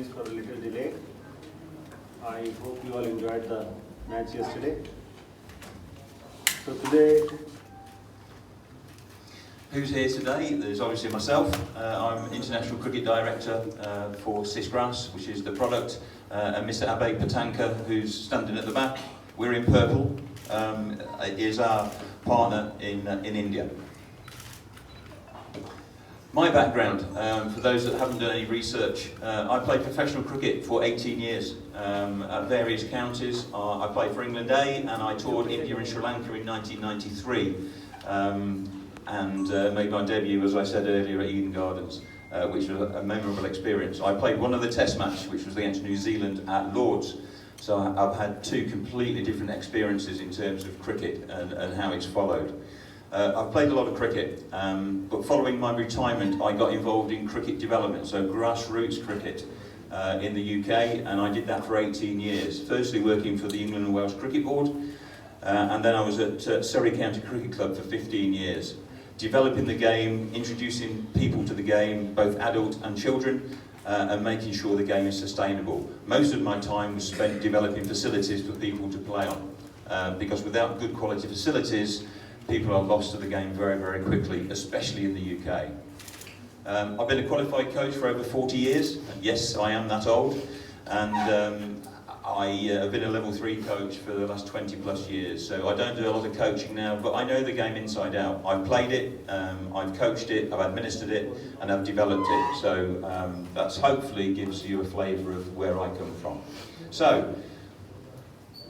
For a little delay. I hope you all enjoyed the match yesterday. So today, who's here today? There's obviously myself. I'm International Cricket Director for Sisgras, which is the product, and Mr. Abhay Patanka, who's standing at the back. We're in purple. Is our partner in India. My background, for those that haven't done any research, I played professional cricket for 18 years at various counties. I played for England A and I toured India and Sri Lanka in 1993 and made my debut, as I said earlier, at Eden Gardens, which was a memorable experience. I played one other test match, which was against New Zealand at Lord's. So I've had two completely different experiences in terms of cricket and how it's followed. I've played a lot of cricket, but following my retirement I got involved in cricket development, so grassroots cricket in the UK, and I did that for 18 years. Firstly working for the England and Wales Cricket Board, and then I was at Surrey County Cricket Club for 15 years, developing the game, introducing people to the game, both adult and children, and making sure the game is sustainable. Most of my time was spent developing facilities for people to play on, because without good quality facilities, people are lost to the game very, very quickly, especially in the UK. I've been a qualified coach for over 40 years. Yes, I am that old. And I have been a level 3 coach for the last 20 plus years. So I don't do a lot of coaching now, but I know the game inside out. I've played it, I've coached it, I've administered it, and I've developed it. So that's hopefully gives you a flavour of where I come from. So,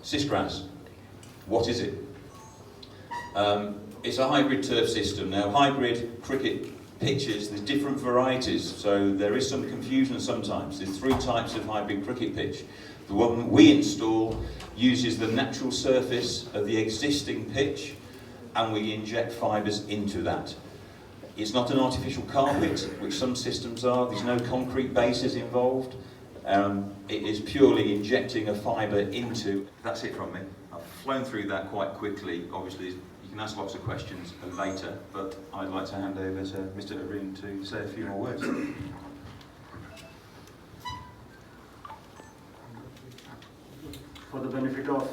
Sisgras, what is it? It's a hybrid turf system. Now, hybrid cricket pitches, there's different varieties, so there is some confusion sometimes. There's 3 types of hybrid cricket pitch. The one we install uses the natural surface of the existing pitch, and we inject fibres into that. It's not an artificial carpet, which some systems are. There's no concrete bases involved. It is purely injecting a fibre into. That's it from me. I've flown through that quite quickly. Obviously, you can ask lots of questions later, but I'd like to hand over to Mr. Arun to say a few more words. for the benefit of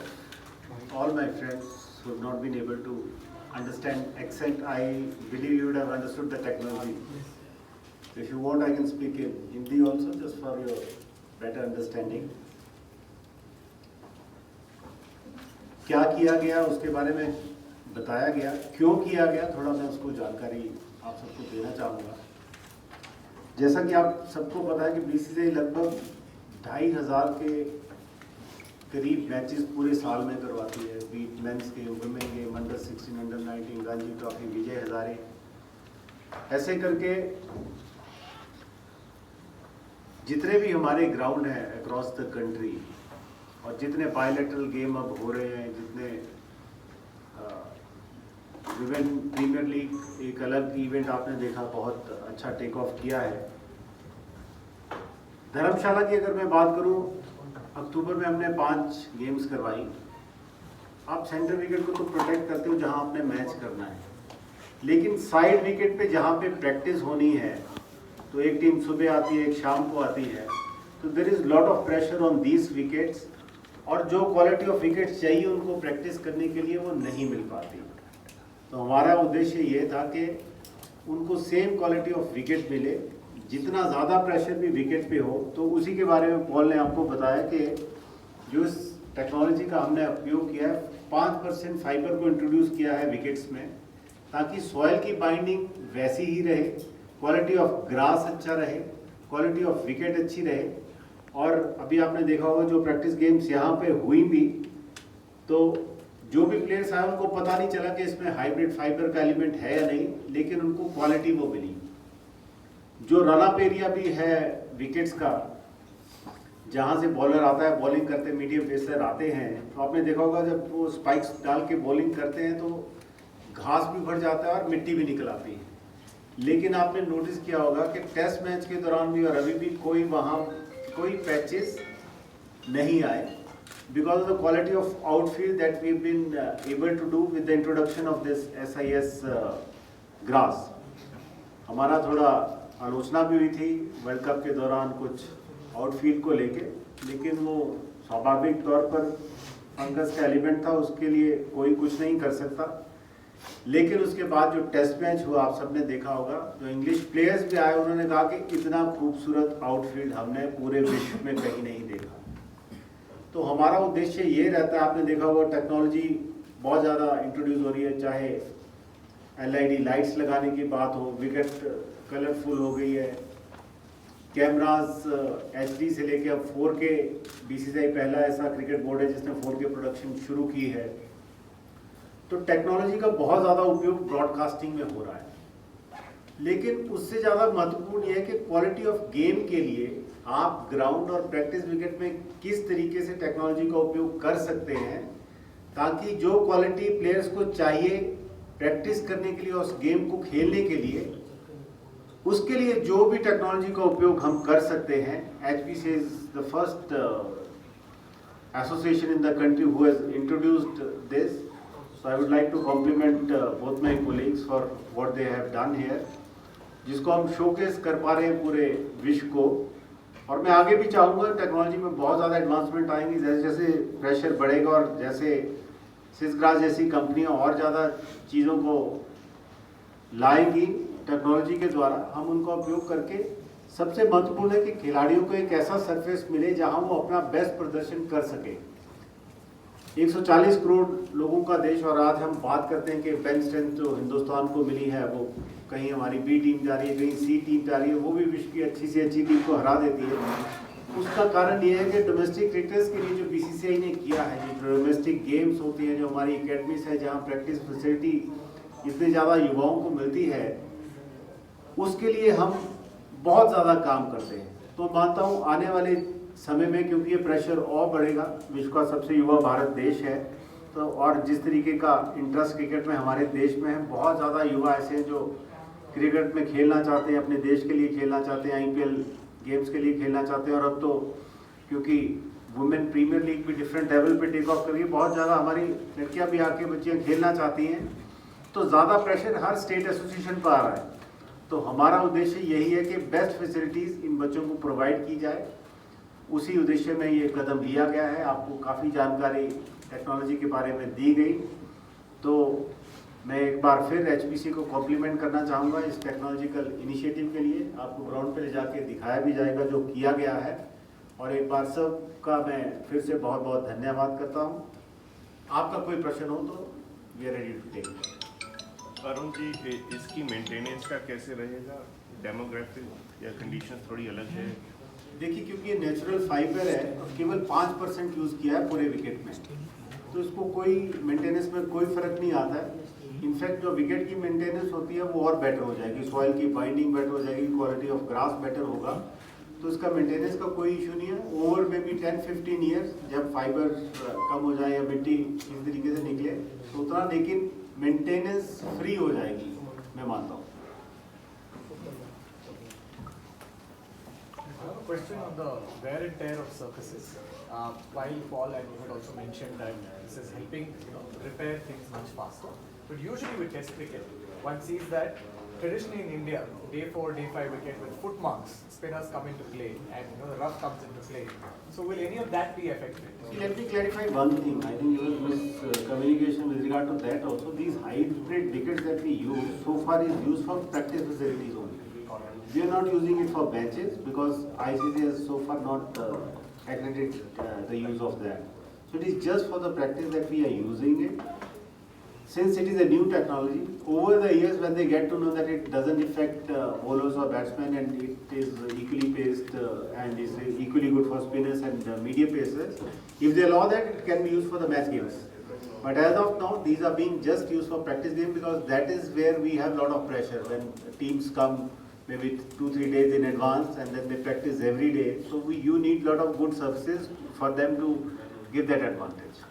all my friends who have not been able to understand accent, I believe you would have understood the technology. If you want, I can speak in Hindi also, just for your better understanding. क्या किया गया उसके बारे में बताया गया, क्यों किया गया थोड़ा मैं उसको जानकारी आप सबको देना चाहूँगा। जैसा कि आप सबको पता है कि बीसीसीआई लगभग 2500 के करीब मैचेस पूरे साल में करवाती है, बीट मेंस के, वुमेन के, under 16, under 19, Ranji trophy, Vijay Hazare, ऐसे करके जितने भी हमारे ग्राउंड हैं अक्रॉस द कंट्री और जितने बायलैटरल गेम अब हो रहे हैं, जितने विमेन प्रीमियर लीग एक अलग इवेंट आपने देखा, बहुत अच्छा टेक ऑफ किया है। धर्मशाला की अगर मैं बात करूं, अक्टूबर में हमने 5 गेम्स करवाई। आप सेंटर विकेट को तो प्रोटेक्ट करते हो जहां आपने मैच करना है, लेकिन साइड विकेट पे जहां पे प्रैक्टिस होनी है, तो एक टीम सुबह आती है, एक शाम को आती है, तो there is lot of pressure on these wickets, और जो क्वालिटी ऑफ विकेट्स चाहिए उनको प्रैक्टिस करने के लिए वो नहीं मिल पाती। तो हमारा उद्देश्य ये था कि उनको सेम क्वालिटी ऑफ विकेट मिले, जितना ज़्यादा प्रेशर भी विकेट पे हो। तो उसी के बारे में पॉल ने आपको बताया कि जो इस टेक्नोलॉजी का हमने उपयोग किया है, 5% फाइबर को इंट्रोड्यूस किया है विकेट्स में, ताकि सॉइल की बाइंडिंग वैसी ही रहे, क्वालिटी ऑफ ग्रास अच्छा रहे, क्वालिटी ऑफ विकेट अच्छी रहे। और अभी आपने देखा होगा जो प्रैक्टिस गेम्स यहाँ पे हुई भी, तो जो भी प्लेयर्स आए उनको पता नहीं चला कि इसमें हाइब्रिड फाइबर का एलिमेंट है या नहीं, लेकिन उनको क्वालिटी वो मिली। जो रन अप एरिया भी है विकेट्स का, जहाँ से बॉलर आता है बॉलिंग करते, मीडियम पेसर आते हैं, तो आपने देखा होगा जब वो स्पाइक्स डाल के बॉलिंग करते हैं तो घास भी भर जाता है और मिट्टी भी निकल आती है। लेकिन आपने नोटिस किया होगा कि टेस्ट मैच के दौरान भी और अभी भी कोई पैचेस नहीं आए, because of the quality of outfield that we've been able to do with the introduction of this SIS grass. हमारा थोड़ा आलोचना भी हुई थी वर्ल्ड कप के दौरान, कुछ आउटफील्ड को लेके, लेकिन वो स्वाभाविक तौर पर फंगस का एलिमेंट था, उसके लिए कोई कुछ नहीं कर सकता। लेकिन उसके बाद जो टेस्ट मैच हुआ आप सबने देखा होगा, जो इंग्लिश प्लेयर्स भी आए उन्होंने कहा कि इतना खूबसूरत आउटफील्ड हमने पूरे विश्व में कहीं नहीं देखा। तो हमारा उद्देश्य ये रहता है, आपने देखा होगा टेक्नोलॉजी बहुत ज़्यादा इंट्रोड्यूस हो रही है, चाहे LED लाइट्स लगाने की बात हो, विकेट कलरफुल हो गई है, कैमरास HD से लेके अब 4K, BCCI पहला ऐसा क्रिकेट बोर्ड है जिसने 4K प्रोडक्शन शुरू की है। तो टेक्नोलॉजी का बहुत ज़्यादा उपयोग ब्रॉडकास्टिंग में हो रहा है, लेकिन उससे ज़्यादा महत्वपूर्ण यह है कि क्वालिटी ऑफ गेम के लिए आप ग्राउंड और प्रैक्टिस विकेट में किस तरीके से टेक्नोलॉजी का उपयोग कर सकते हैं, ताकि जो क्वालिटी प्लेयर्स को चाहिए प्रैक्टिस करने के लिए, उस गेम को खेलने के लिए, उसके लिए जो भी टेक्नोलॉजी का उपयोग हम कर सकते हैं। HPC is the first association in the country who has introduced this. So I would like to compliment both my colleagues for what they have done here, जिसको हम शोकेस कर पा रहे हैं पूरे विश्व को। और मैं आगे भी चाहूँगा, टेक्नोलॉजी में बहुत ज़्यादा एडवांसमेंट आएंगी, जैसे जैसे प्रेशर बढ़ेगा और जैसे सिसग्रास जैसी कंपनियां और ज़्यादा चीज़ों को लाएंगी टेक्नोलॉजी के द्वारा, हम उनका उपयोग करके, सबसे महत्वपूर्ण है कि खिलाड़ियों को एक ऐसा सरफेस मिले जहां वो अपना बेस्ट प्रदर्शन कर सके। 140 करोड़ लोगों का देश, और आज हम बात करते हैं कि बेंच स्ट्रेंथ जो हिंदुस्तान को मिली है, वो कहीं हमारी B टीम जा रही है, कहीं C टीम जा रही है, वो भी विश्व की अच्छी से अच्छी टीम को हरा देती है। उसका कारण ये है कि डोमेस्टिक क्रिकेटर्स के लिए जो BCCI ने किया है, जो डोमेस्टिक गेम्स होती हैं, जो हमारी एकेडमीज है, जहाँ प्रैक्टिस फैसिलिटी इतने ज़्यादा युवाओं को मिलती है, उसके लिए हम बहुत ज़्यादा काम करते हैं। तो मानता हूँ आने वाले समय में, क्योंकि ये प्रेशर और बढ़ेगा, विश्व का सबसे युवा भारत देश है, तो और जिस तरीके का इंटरेस्ट क्रिकेट में हमारे देश में है, बहुत ज़्यादा युवा ऐसे हैं जो क्रिकेट में खेलना चाहते हैं, अपने देश के लिए खेलना चाहते हैं, IPL गेम्स के लिए खेलना चाहते हैं। और अब तो क्योंकि वुमेन प्रीमियर लीग भी डिफरेंट लेवल पे टेक ऑफ कर रही है, बहुत ज़्यादा हमारी लड़कियां भी आके बच्चियां खेलना चाहती हैं, तो ज़्यादा प्रेशर हर स्टेट एसोसिएशन पर आ रहा है। तो हमारा उद्देश्य यही है कि बेस्ट फैसिलिटीज़ इन बच्चों को प्रोवाइड की जाए, उसी उद्देश्य में ये कदम लिया गया है। आपको काफ़ी जानकारी टेक्नोलॉजी के बारे में दी गई, तो मैं एक बार फिर HPC को कॉम्प्लीमेंट करना चाहूँगा इस टेक्नोलॉजिकल इनिशिएटिव के लिए। आपको ग्राउंड पे ले जाके दिखाया भी जाएगा जो किया गया है, और एक बार सबका मैं फिर से बहुत बहुत धन्यवाद करता हूँ। आपका कोई प्रश्न हो तो we are ready to take. Arun ji, इसकी मेंटेनेंस का कैसे रहेगा? डेमोग्राफिक या कंडीशन थोड़ी अलग है? देखिए, क्योंकि ये नेचुरल फाइबर है और केवल 5% यूज़ किया है पूरे विकेट में, तो इसको कोई मेंटेनेंस में कोई फ़र्क नहीं आता है। इनफैक्ट जो विकेट की मेंटेनेंस होती है वो और बेटर हो जाएगी, सॉइल की बाइंडिंग बेटर हो जाएगी, क्वालिटी ऑफ ग्रास बेटर होगा, तो इसका मेंटेनेंस का कोई इशू नहीं है। ओवर में भी 10-15 ईयर्स, जब फाइबर कम हो जाए या मिट्टी इस तरीके से निकले तो उतना, लेकिन मेंटेनेंस फ्री हो जाएगी, मैं मानता हूँ। Question on the wear and tear of surfaces. While Paul and you had also mentioned that this is helping repair things much faster. But usually with Test cricket, one sees that traditionally in India, day 4, day 5 wicket with foot marks, spinners come into play, and the rough comes into play. So will any of that be affected? Let me clarify one thing. I think there was miscommunication with regard to that also. These hybrid wickets that we use so far is used for practice facilities only. We are not using it for matches because ICC has so far not accredited the use of that. So it is just for the practice that we are using it. Since it is a new technology, over the years when they get to know that it doesn't affect bowlers or batsmen, and it is equally paced and is equally good for spinners and medium pacers, if they allow that, it can be used for the match games. But as of now, these are being just used for practice games, because that is where we have a lot of pressure when teams come maybe 2-3 days in advance and then they practice every day. So you need a lot of good surfaces for them to give that advantage.